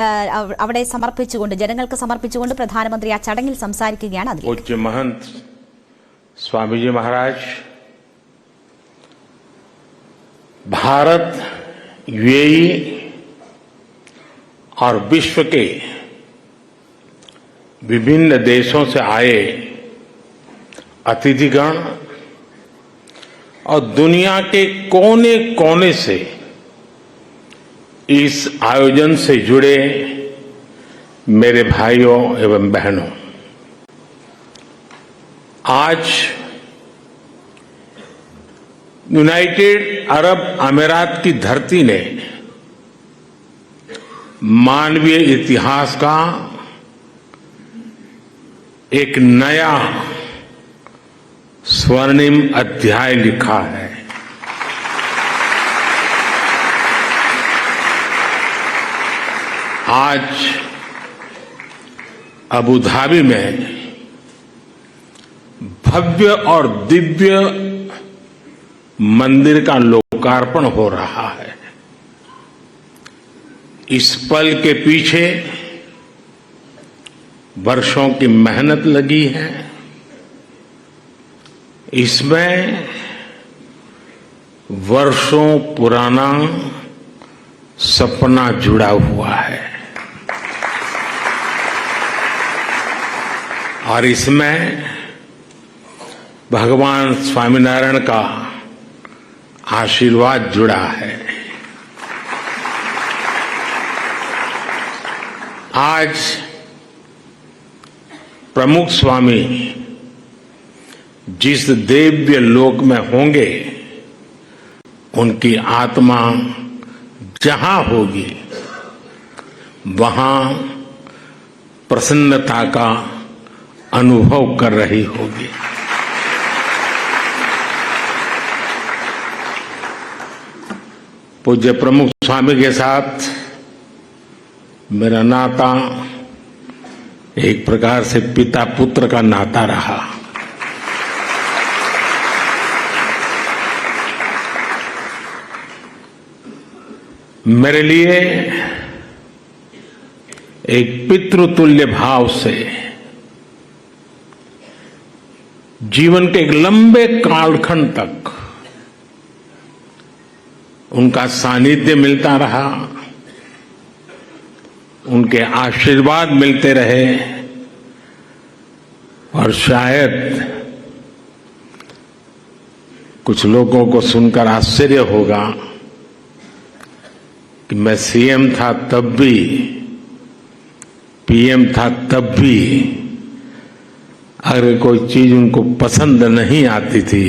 അവിടെ സമർപ്പിച്ചുകൊണ്ട് ജനങ്ങൾക്ക് സമർപ്പിച്ചുകൊണ്ട് പ്രധാനമന്ത്രി ആ ചടങ്ങിൽ സംസാരിക്കുകയാണ്. पूज्य महंत स्वामी जी महाराज, भारत, यूएई और विश्व के विभिन्न देशों से आए अतिथिगण और दुनिया के कोने कोने से इस आयोजन से जुड़े मेरे भाइयों एवं बहनों, आज यूनाइटेड अरब अमीरात की धरती ने मानवीय इतिहास का एक नया स्वर्णिम अध्याय लिखा है. आज अबू धाबी में भव्य और दिव्य मंदिर का लोकार्पण हो रहा है. इस पल के पीछे वर्षों की मेहनत लगी है. इसमें वर्षों पुराना सपना जुड़ा हुआ है और इसमें भगवान स्वामीनारायण का आशीर्वाद जुड़ा है. आज प्रमुख स्वामी जिस दिव्य लोक में होंगे, उनकी आत्मा जहां होगी वहां प्रसन्नता का अनुभव कर रही होगी. पूज्य प्रमुख स्वामी के साथ मेरा नाता एक प्रकार से पिता पुत्र का नाता रहा. मेरे लिए एक पितृतुल्य भाव से जीवन के एक लंबे कालखंड तक उनका सानिध्य मिलता रहा, उनके आशीर्वाद मिलते रहे. और शायद कुछ लोगों को सुनकर आश्चर्य होगा कि मैं सीएम था तब भी, पीएम था तब भी, अगर कोई चीज उनको पसंद नहीं आती थी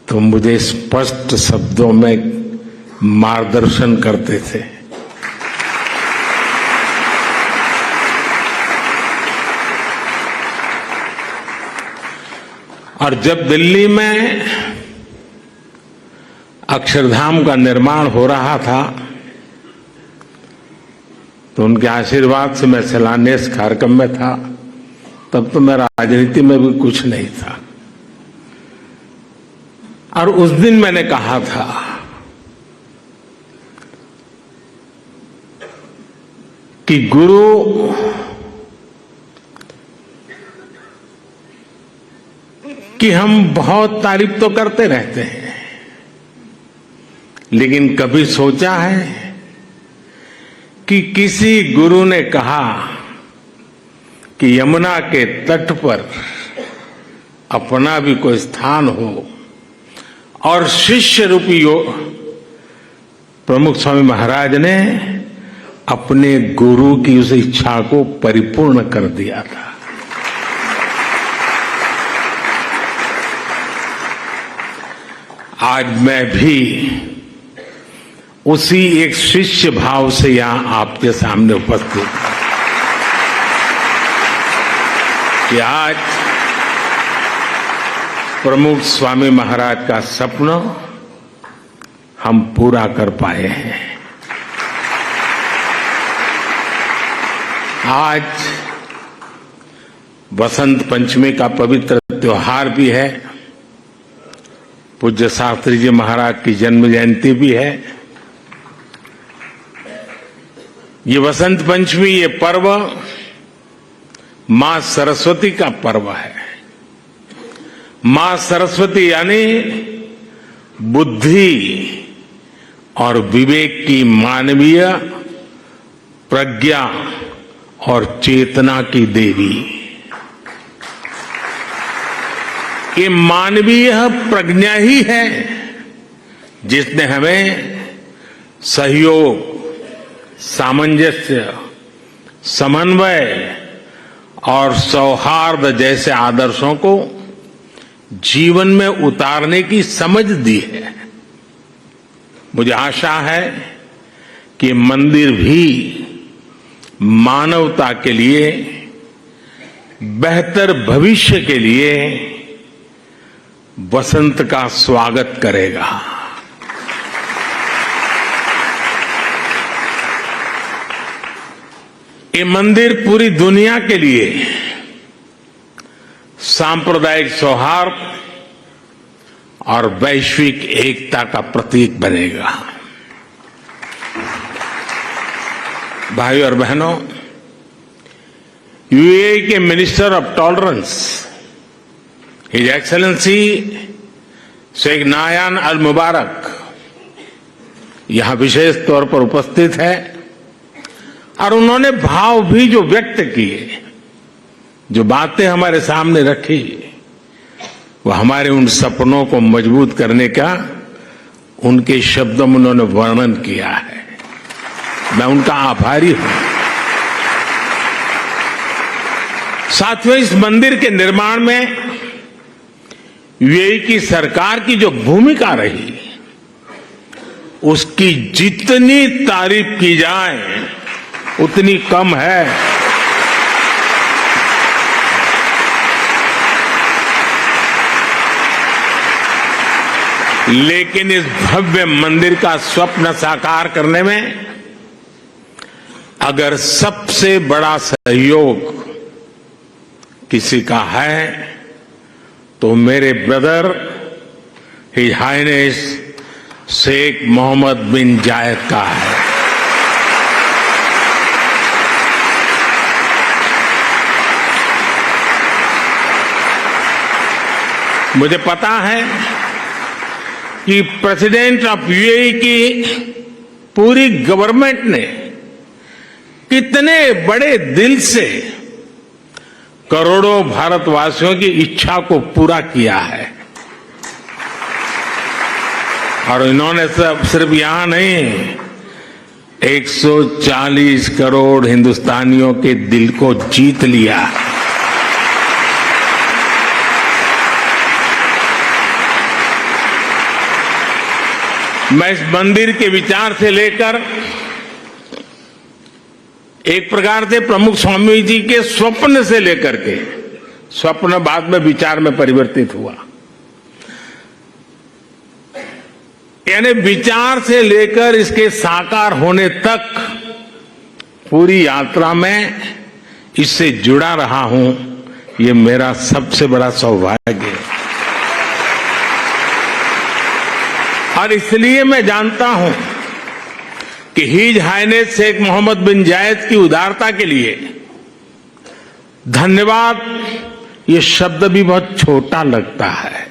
तो मुझे स्पष्ट शब्दों में मार्गदर्शन करते थे. और जब दिल्ली में अक्षरधाम का निर्माण हो रहा था तो उनके आशीर्वाद से मैं शिलान्यास कार्यक्रम में था. तब तो मैं राजनीति में भी कुछ नहीं था. और उस दिन मैंने कहा था कि गुरु की हम बहुत तारीफ तो करते रहते हैं, लेकिन कभी सोचा है कि किसी गुरु ने कहा कि यमुना के तट पर अपना भी कोई स्थान हो और शिष्य रूपी प्रमुख स्वामी महाराज ने अपने गुरु की उस इच्छा को परिपूर्ण कर दिया था. आज मैं भी उसी एक शिष्य भाव से यहां आपके सामने उपस्थित हूं कि आज प्रमुख स्वामी महाराज का सपना हम पूरा कर पाए हैं. आज बसंत पंचमी का पवित्र त्योहार भी है. पूज्य शास्त्री जी महाराज की जन्म जयंती भी है. ये वसंत पंचमी, ये पर्व मां सरस्वती का पर्व है। मां सरस्वती यानी बुद्धि और विवेक की मानवीय प्रज्ञा और चेतना की देवी। ये मानवीय प्रज्ञा ही है जिसने हमें सहयोग, सामंजस्य, समन्वय और सौहार्द जैसे आदर्शों को जीवन में उतारने की समझ दी है। मुझे आशा है कि मंदिर भी मानवता के लिए, बेहतर भविष्य के लिए वसंत का स्वागत करेगा। ये मंदिर पूरी दुनिया के लिए सांप्रदायिक सौहार्द और वैश्विक एकता का प्रतीक बनेगा। भाइयों और बहनों, यूएई के minister of tolerance his excellency Sheikh Nahyan Al Mubarak यहां विशेष तौर पर उपस्थित है और उन्होंने भाव भी जो व्यक्त किए, जो बातें हमारे सामने रखी, वो हमारे उन सपनों को मजबूत करने का उनके शब्दों में उन्होंने वर्णन किया है। मैं उनका आभारी हूं। साथियों, इस मंदिर के निर्माण में यूएई की सरकार की जो भूमिका रही, उसकी जितनी तारीफ की जाए उतनी कम है। लेकिन इस भव्य मंदिर का स्वप्न साकार करने में अगर सबसे बड़ा सहयोग किसी का है तो मेरे brother his highness Sheikh Mohammed bin Zayed का है। मुझे पता है कि प्रेसिडेंट ऑफ यूएई की पूरी गवर्नमेंट ने कितने बड़े दिल से करोड़ों भारतवासियों की इच्छा को पूरा किया है। और इन्होंने सिर्फ यहां नहीं, 140 करोड़ हिंदुस्तानियों के दिल को जीत लिया। मैं इस मंदिर के विचार से लेकर एक प्रकार से प्रमुख स्वामी जी के स्वप्न से लेकर के, स्वप्न बाद में विचार में परिवर्तित हुआ, यानी विचार से लेकर इसके साकार होने तक पूरी यात्रा में इससे जुड़ा रहा हूं। ये मेरा सबसे बड़ा सौभाग्य है। और इसलिए मैं जानता हूं कि his highness Sheikh Mohammed bin जायद की उदारता के लिए धन्यवाद ये शब्द भी बहुत छोटा लगता है।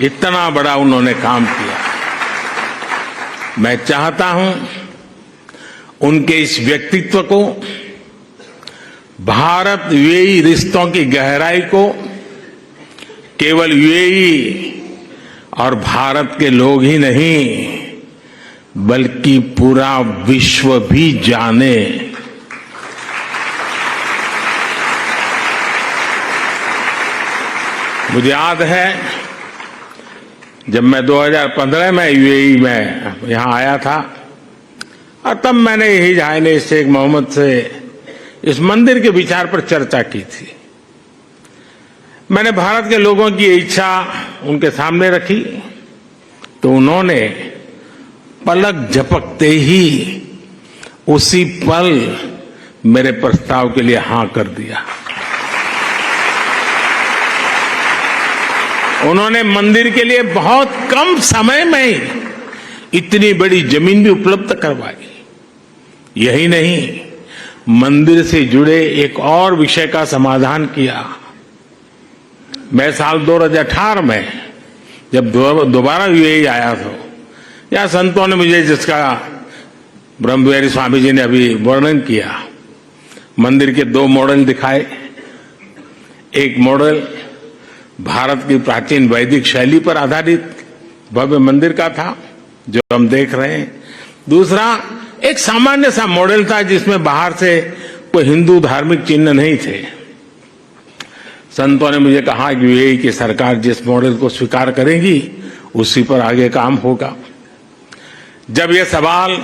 इतना बड़ा उन्होंने काम किया। मैं चाहता हूं उनके इस व्यक्तित्व को, भारत यूएई रिश्तों की गहराई को केवल यूएई और भारत के लोग ही नहीं बल्कि पूरा विश्व भी जाने। मुझे याद है जब मैं 2015 में यूएई में यहां आया था और तब मैंने हिज हाइनेस शेख मोहम्मद से इस मंदिर के विचार पर चर्चा की थी। मैंने भारत के लोगों की इच्छा उनके सामने रखी तो उन्होंने पलक झपकते ही उसी पल मेरे प्रस्ताव के लिए हां कर दिया। उन्होंने मंदिर के लिए बहुत कम समय में इतनी बड़ी जमीन भी उपलब्ध करवाई। यही नहीं, मंदिर से जुड़े एक और विषय का समाधान किया। मैं साल 2018 में जब दोबारा यूएई आया था, या संतों ने मुझे, जिसका ब्रह्मविहारी स्वामी जी ने अभी वर्णन किया, मंदिर के 2 मॉडल दिखाए। एक मॉडल भारत की प्राचीन वैदिक शैली पर आधारित भव्य मंदिर का था, जो हम देख रहे हैं। दूसरा एक सामान्य सा मॉडल था, जिसमें बाहर से कोई हिंदू धार्मिक चिन्ह नहीं थे। संतों ने मुझे कहा कि यूएई की सरकार जिस मॉडल को स्वीकार करेगी, उसी पर आगे काम होगा। जब यह सवाल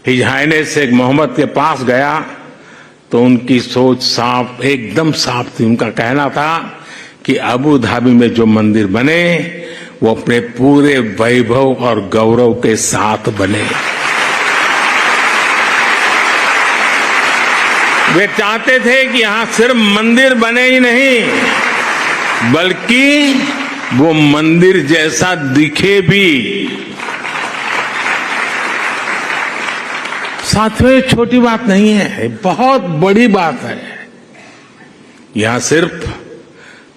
हिज हाइनेस शेख मोहम्मद के पास गया, तो उनकी सोच साफ, एकदम साफ थी। उनका कहना था कि अबू धाबी में जो मंदिर बने, वो अपने पूरे वैभव और गौरव के साथ बने। वे चाहते थे कि यहां सिर्फ मंदिर बने ही नहीं, बल्कि वो मंदिर जैसा दिखे भी। साथियों, ये छोटी बात नहीं है, बहुत बड़ी बात है। यहां सिर्फ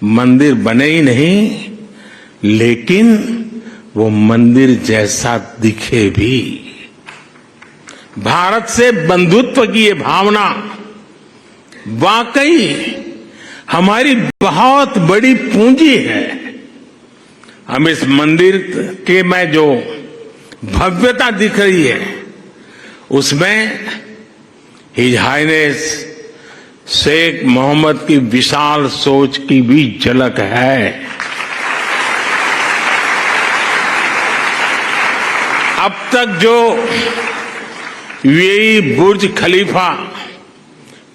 मंदिर बने ही नहीं, लेकिन वो मंदिर जैसा दिखे भी। भारत से बंधुत्व की ये भावना वाकई हमारी बहुत बड़ी पूंजी है। हम इस मंदिर के में जो भव्यता दिख रही है, उसमें हिज हाइनेस शेख मोहम्मद की विशाल सोच की भी झलक है। अब तक जो यूएई बुर्ज खलीफा,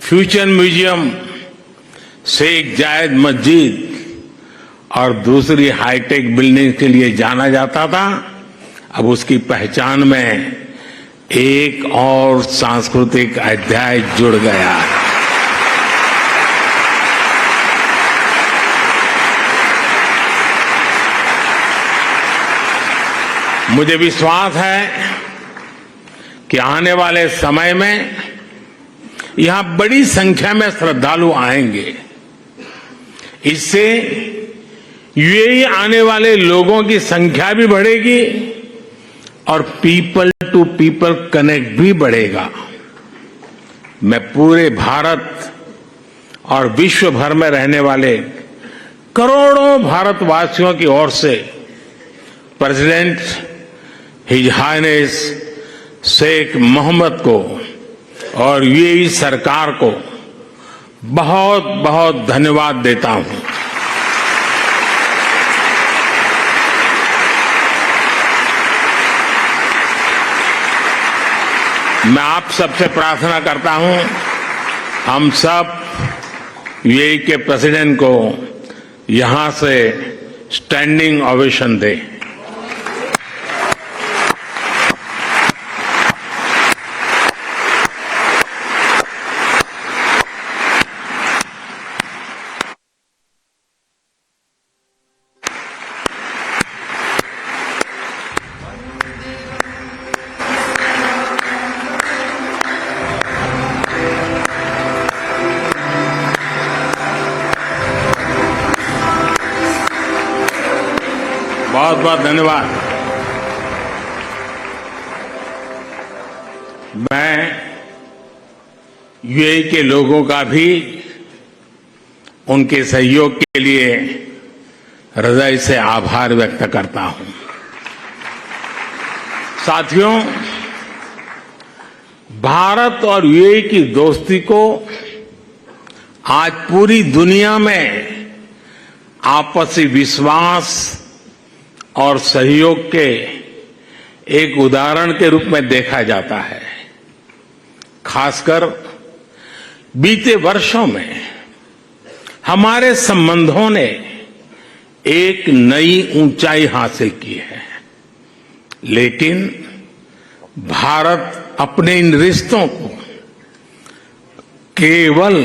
फ्यूचर म्यूजियम, शेख जायद मस्जिद और दूसरी हाईटेक बिल्डिंग के लिए जाना जाता था, अब उसकी पहचान में एक और सांस्कृतिक अध्याय जुड़ गया है। मुझे विश्वास है कि आने वाले समय में यहां बड़ी संख्या में श्रद्धालु आएंगे। इससे यूएई आने वाले लोगों की संख्या भी बढ़ेगी और पीपल टू पीपल कनेक्ट भी बढ़ेगा। मैं पूरे भारत और विश्व भर में रहने वाले करोड़ों भारतवासियों की ओर से president his highness Sheikh Mohammed को और यूएई सरकार को बहुत बहुत धन्यवाद देता हूं। मैं आप सबसे प्रार्थना करता हूं, हम सब यूएई के प्रेसिडेंट को यहां से स्टैंडिंग ओवेशन दें। बहुत बहुत धन्यवाद। मैं यूएई के लोगों का भी उनके सहयोग के लिए हृदय से आभार व्यक्त करता हूं। साथियों, भारत और यूएई की दोस्ती को आज पूरी दुनिया में आपसी विश्वास और सहयोग के एक उदाहरण के रूप में देखा जाता है। खासकर बीते वर्षों में हमारे संबंधों ने एक नई ऊंचाई हासिल की है, लेकिन भारत अपने इन रिश्तों को केवल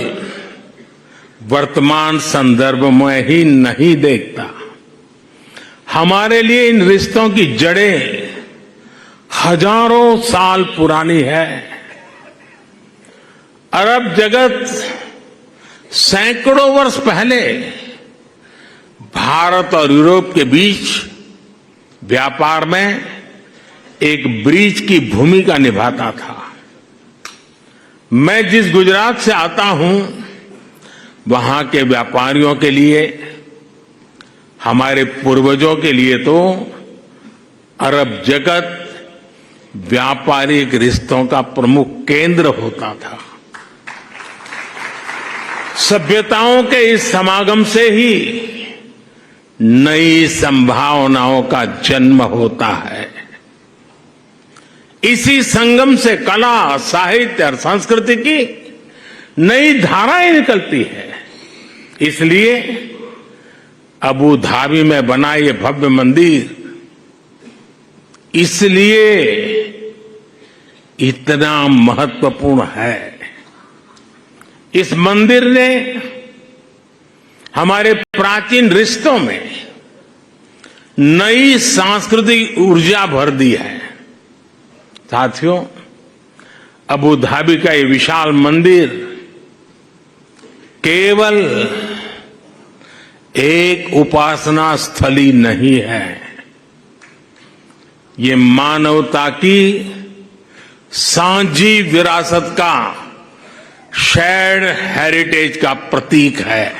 वर्तमान संदर्भ में ही नहीं देखता। हमारे लिए इन रिश्तों की जड़ें हजारों साल पुरानी है। अरब जगत सैकड़ों वर्ष पहले भारत और यूरोप के बीच व्यापार में एक ब्रिज की भूमिका निभाता था। मैं जिस गुजरात से आता हूं, वहां के व्यापारियों के लिए, हमारे पूर्वजों के लिए तो अरब जगत व्यापारिक रिश्तों का प्रमुख केंद्र होता था। सभ्यताओं के इस समागम से ही नई संभावनाओं का जन्म होता है। इसी संगम से कला, साहित्य और संस्कृति की नई धाराएं निकलती है। इसलिए अबू धाबी में बना ये भव्य मंदिर इसलिए इतना महत्वपूर्ण है। इस मंदिर ने हमारे प्राचीन रिश्तों में नई सांस्कृतिक ऊर्जा भर दी है। साथियों, अबू धाबी का ये विशाल मंदिर केवल एक उपासना स्थली नहीं है, ये मानवता की सांझी विरासत का, शेयर्ड हेरिटेज का प्रतीक है।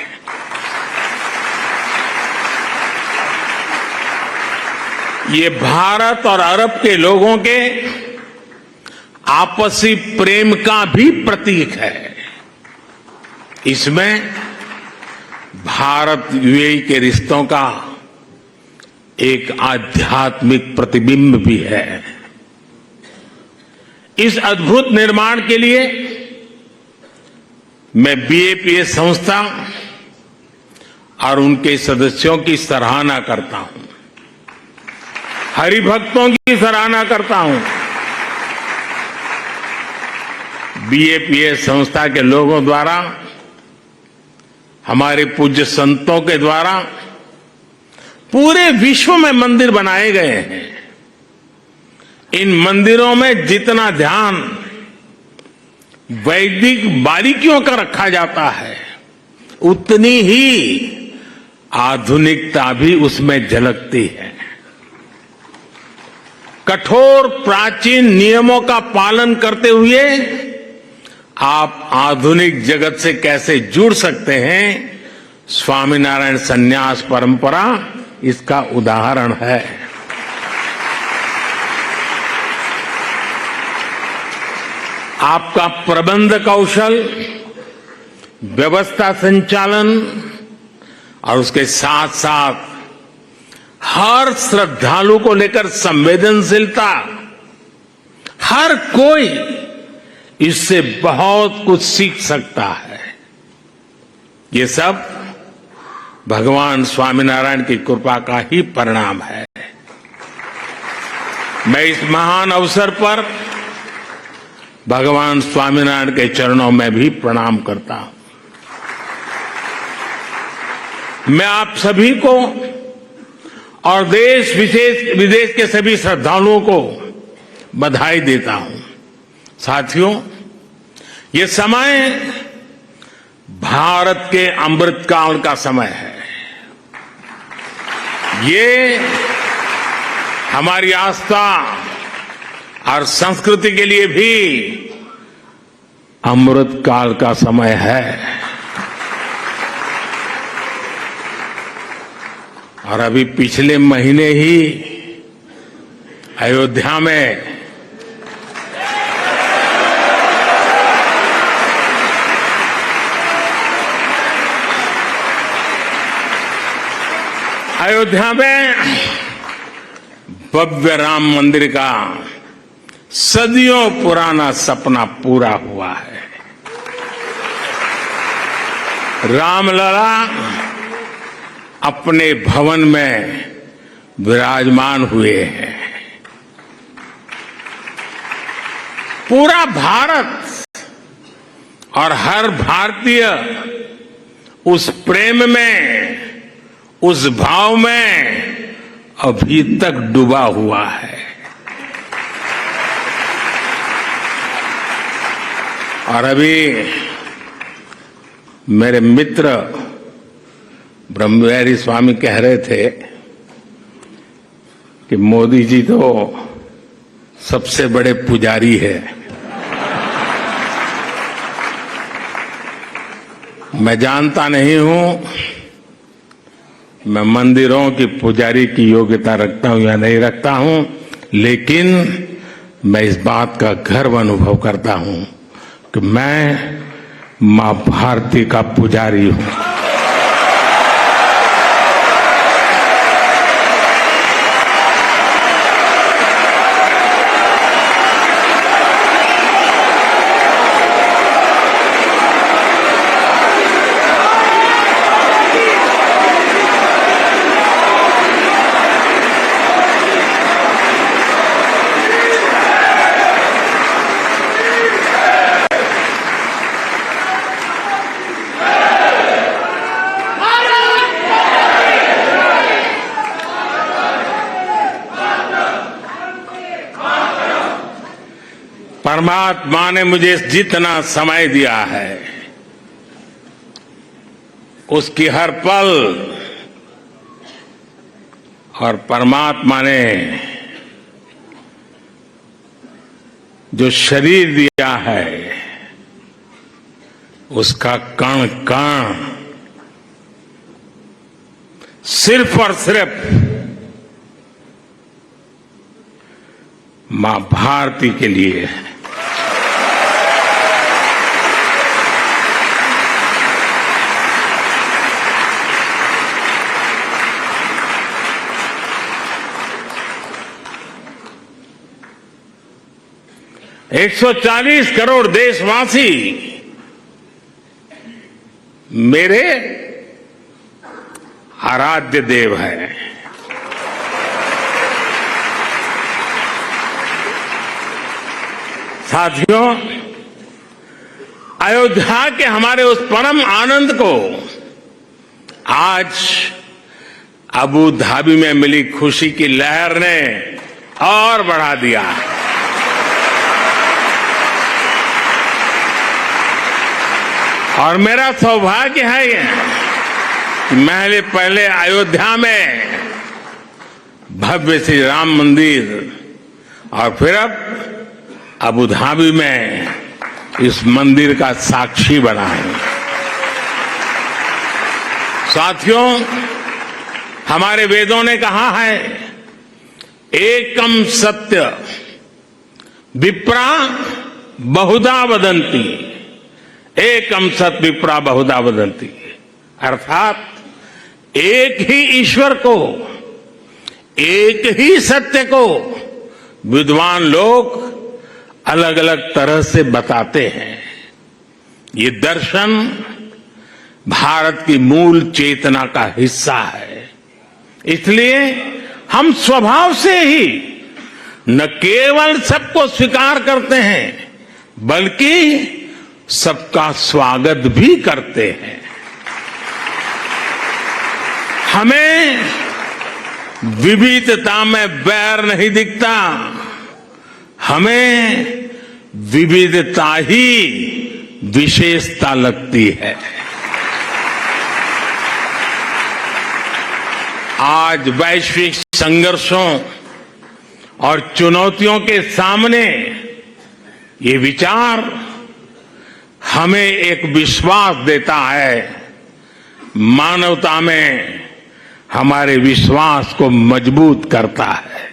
ये भारत और अरब के लोगों के आपसी प्रेम का भी प्रतीक है। इसमें भारत यूएई के रिश्तों का एक आध्यात्मिक प्रतिबिंब भी है। इस अद्भुत निर्माण के लिए मैं बीएपीएस संस्था और उनके सदस्यों की सराहना करता हूं, हरिभक्तों की सराहना करता हूं। बीएपीएस संस्था के लोगों द्वारा, हमारे पूज्य संतों के द्वारा पूरे विश्व में मंदिर बनाए गए हैं। इन मंदिरों में जितना ध्यान वैदिक बारीकियों का रखा जाता है, उतनी ही आधुनिकता भी उसमें झलकती है। कठोर प्राचीन नियमों का पालन करते हुए आप आधुनिक जगत से कैसे जुड़ सकते हैं, स्वामीनारायण संन्यास परंपरा इसका उदाहरण है। आपका प्रबंध कौशल, व्यवस्था संचालन और उसके साथ साथ हर श्रद्धालु को लेकर संवेदनशीलता, हर कोई इससे बहुत कुछ सीख सकता है। ये सब भगवान स्वामीनारायण की कृपा का ही परिणाम है। मैं इस महान अवसर पर भगवान स्वामीनारायण के चरणों में भी प्रणाम करता हूं। मैं आप सभी को और देश विदेश के सभी श्रद्धालुओं को बधाई देता हूं। साथियों, ये समय भारत के अमृतकाल का समय है। ये हमारी आस्था और संस्कृति के लिए भी अमृतकाल का समय है। और अभी पिछले महीने ही अयोध्या में भव्य राम मंदिर का सदियों पुराना सपना पूरा हुआ है। रामलला अपने भवन में विराजमान हुए हैं। पूरा भारत और हर भारतीय उस प्रेम में, उस भाव में अभी तक डूबा हुआ है। और अभी मेरे मित्र ब्रह्मविहारी स्वामी कह रहे थे कि मोदी जी तो सबसे बड़े पुजारी है। मैं जानता नहीं हूं मैं मंदिरों की पुजारी की योग्यता रखता हूं या नहीं रखता हूं, लेकिन मैं इस बात का गर्व अनुभव करता हूं कि मैं मां भारती का पुजारी हूं। परमात्मा ने मुझे जितना समय दिया है उसकी हर पल, और परमात्मा ने जो शरीर दिया है उसका कण कण सिर्फ और सिर्फ मां भारती के लिए है। एक 140 करोड़ देशवासी मेरे आराध्य देव हैं। साथियों, अयोध्या के हमारे उस परम आनंद को आज अबू धाबी में मिली खुशी की लहर ने और बढ़ा दिया है। और मेरा सौभाग्य है ये कि मैं पहले अयोध्या में भव्य श्री राम मंदिर और फिर अब अबू धाबी में इस मंदिर का साक्षी बना है। साथियों, हमारे वेदों ने कहा है एकम सत्य विप्रा बहुधा वदंती, एकम सत विप्रा बहुधा वदंती, अर्थात एक ही ईश्वर को, एक ही सत्य को विद्वान लोग अलग अलग तरह से बताते हैं। ये दर्शन भारत की मूल चेतना का हिस्सा है। इसलिए हम स्वभाव से ही न केवल सबको स्वीकार करते हैं बल्कि सबका स्वागत भी करते हैं। हमें विविधता में बैर नहीं दिखता, हमें विविधता ही विशेषता लगती है। आज वैश्विक संघर्षों और चुनौतियों के सामने ये विचार हमें एक विश्वास देता है, मानवता में हमारे विश्वास को मजबूत करता है।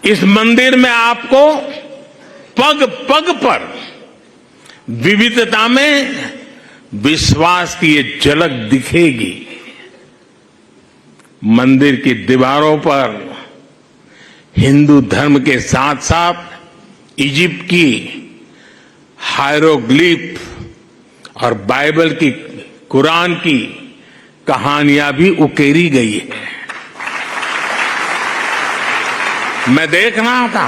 इस मंदिर में आपको पग पग पर विविधता में विश्वास की ये झलक दिखेगी। मंदिर की दीवारों पर हिंदू धर्म के साथ साथ इजिप्ट की हायरोग्लिफ और बाइबल की, कुरान की कहानियां भी उकेरी गई है। मैं देख रहा था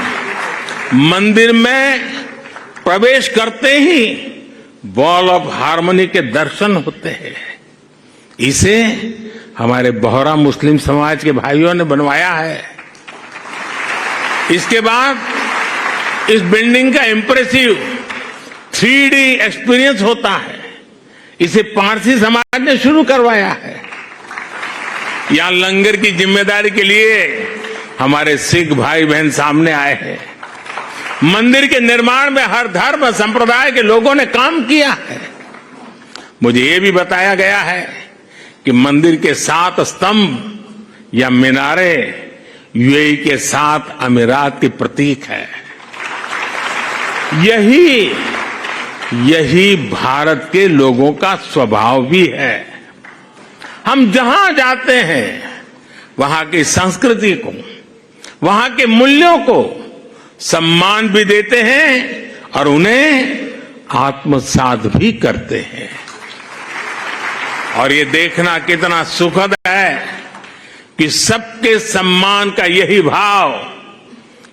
मंदिर में प्रवेश करते ही वॉल ऑफ हार्मनी के दर्शन होते हैं। इसे हमारे बोहरा मुस्लिम समाज के भाइयों ने बनवाया है। इसके बाद इस बिल्डिंग का इंप्रेसिव 3D एक्सपीरियंस होता है, इसे पारसी समाज ने शुरू करवाया है। यहां लंगर की जिम्मेदारी के लिए हमारे सिख भाई बहन सामने आए हैं। मंदिर के निर्माण में हर धर्म संप्रदाय के लोगों ने काम किया है। मुझे ये भी बताया गया है कि मंदिर के 7 स्तंभ या मीनारे यूएई के 7 अमीरात के प्रतीक है। यही भारत के लोगों का स्वभाव भी है। हम जहां जाते हैं वहां की संस्कृति को, वहां के मूल्यों को सम्मान भी देते हैं और उन्हें आत्मसात भी करते हैं। और ये देखना कितना सुखद है कि सबके सम्मान का यही भाव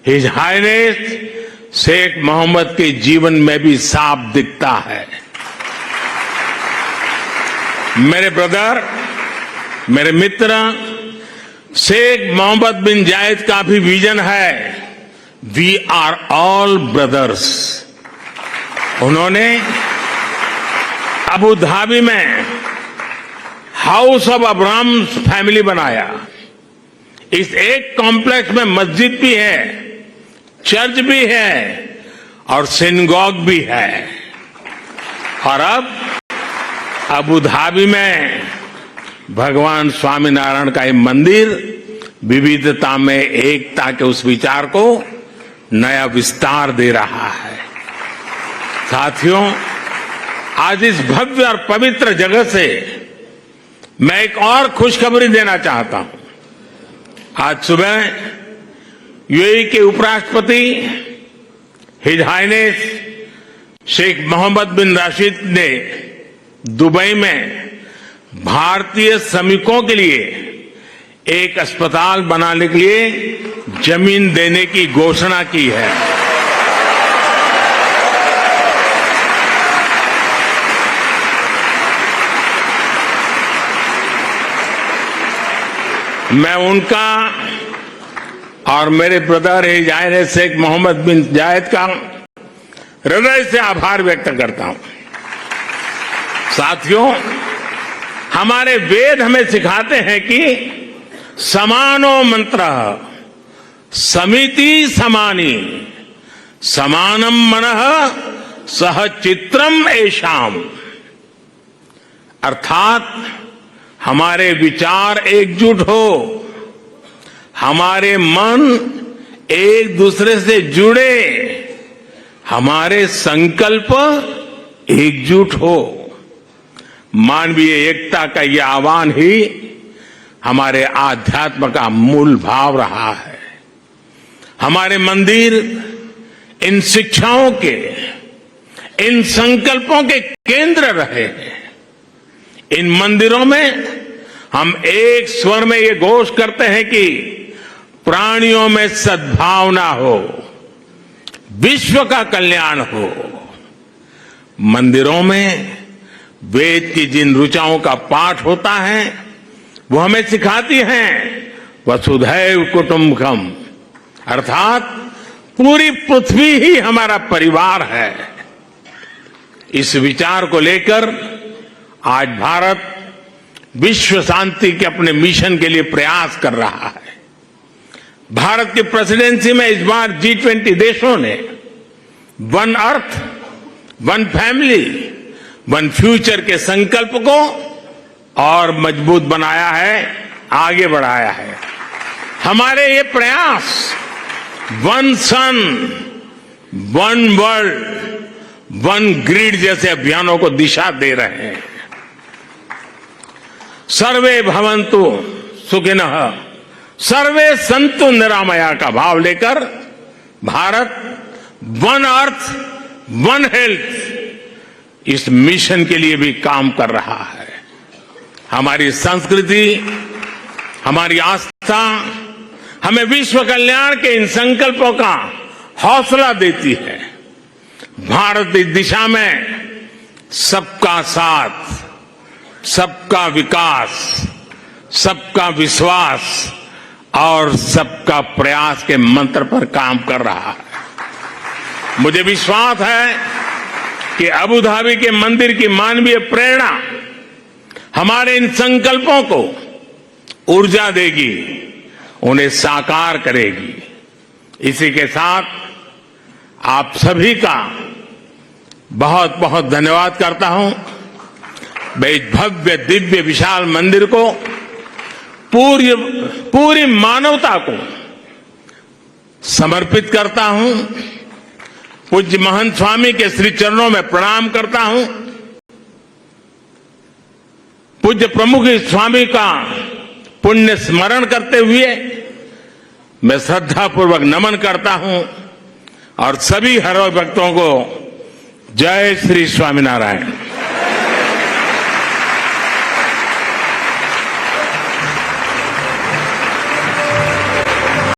हिज हाइनेस शेख मोहम्मद के जीवन में भी साफ दिखता है। मेरे ब्रदर, मेरे मित्र, शेख मोहम्मद बिन जायद का भी विजन है, वी आर ऑल ब्रदर्स। उन्होंने अबू धाबी में हाउस ऑफ अब्राहम फैमिली बनाया। इस एक कॉम्प्लेक्स में मस्जिद भी है, चर्च भी है और सिनगॉग भी है। और अब अबू धाबी में भगवान स्वामीनारायण का ये मंदिर विविधता में एकता के उस विचार को नया विस्तार दे रहा है। साथियों, आज इस भव्य और पवित्र जगह से मैं एक और खुशखबरी देना चाहता हूं। आज सुबह यूएई के उपराष्ट्रपति हिज हाइनेस शेख मोहम्मद बिन राशिद ने दुबई में भारतीय श्रमिकों के लिए एक अस्पताल बनाने के लिए जमीन देने की घोषणा की है। मैं उनका और मेरे brother his highness Sheikh Mohammed bin Zayed का हृदय से आभार व्यक्त करता हूं। साथियों, हमारे वेद हमें सिखाते हैं कि समानो मंत्र समिति समानी समानम मनः सह चित्रम ऐशाम। अर्थात हमारे विचार एकजुट हो, हमारे मन एक दूसरे से जुड़े, हमारे संकल्प एकजुट हो। मानवीय एकता का यह आह्वान ही हमारे आध्यात्म का मूल भाव रहा है। हमारे मंदिर इन शिक्षाओं के, इन संकल्पों के केंद्र रहे हैं। इन मंदिरों में हम एक स्वर में ये घोष करते हैं कि प्राणियों में सद्भावना हो, विश्व का कल्याण हो। मंदिरों में वेद की जिन ऋचाओं का पाठ होता है वो हमें सिखाती हैं वसुधैव कुटुंबकम, अर्थात पूरी पृथ्वी ही हमारा परिवार है। इस विचार को लेकर आज भारत विश्व शांति के अपने मिशन के लिए प्रयास कर रहा है। भारत की प्रेसिडेंसी में इस बार G20 देशों ने one earth, one family, one future के संकल्प को और मजबूत बनाया है, आगे बढ़ाया है। हमारे ये प्रयास वन सन, वन वर्ल्ड, वन ग्रिड जैसे अभियानों को दिशा दे रहे हैं। सर्वे भवन्तु सुखिनः, सर्वे सन्तु निरामया का भाव लेकर Bharat one earth, one health इस मिशन के लिए भी काम कर रहा है। हमारी संस्कृति, हमारी आस्था हमें विश्व कल्याण के इन संकल्पों का हौसला देती है। भारत इस दिशा में सबका साथ, सबका विकास, सबका विश्वास और सबका प्रयास के मंत्र पर काम कर रहा है। मुझे विश्वास है कि अबू धाबी के मंदिर की मानवीय प्रेरणा हमारे इन संकल्पों को ऊर्जा देगी, उन्हें साकार करेगी। इसी के साथ आप सभी का बहुत बहुत धन्यवाद करता हूं। मैं इस भव्य दिव्य विशाल मंदिर को पूरी मानवता को समर्पित करता हूं। पूज्य महंत स्वामी के श्री चरणों में प्रणाम करता हूं। पूज्य प्रमुख स्वामी का पुण्य स्मरण करते हुए मैं श्रद्धापूर्वक नमन करता हूं और सभी हर भक्तों को जय श्री स्वामीनारायण।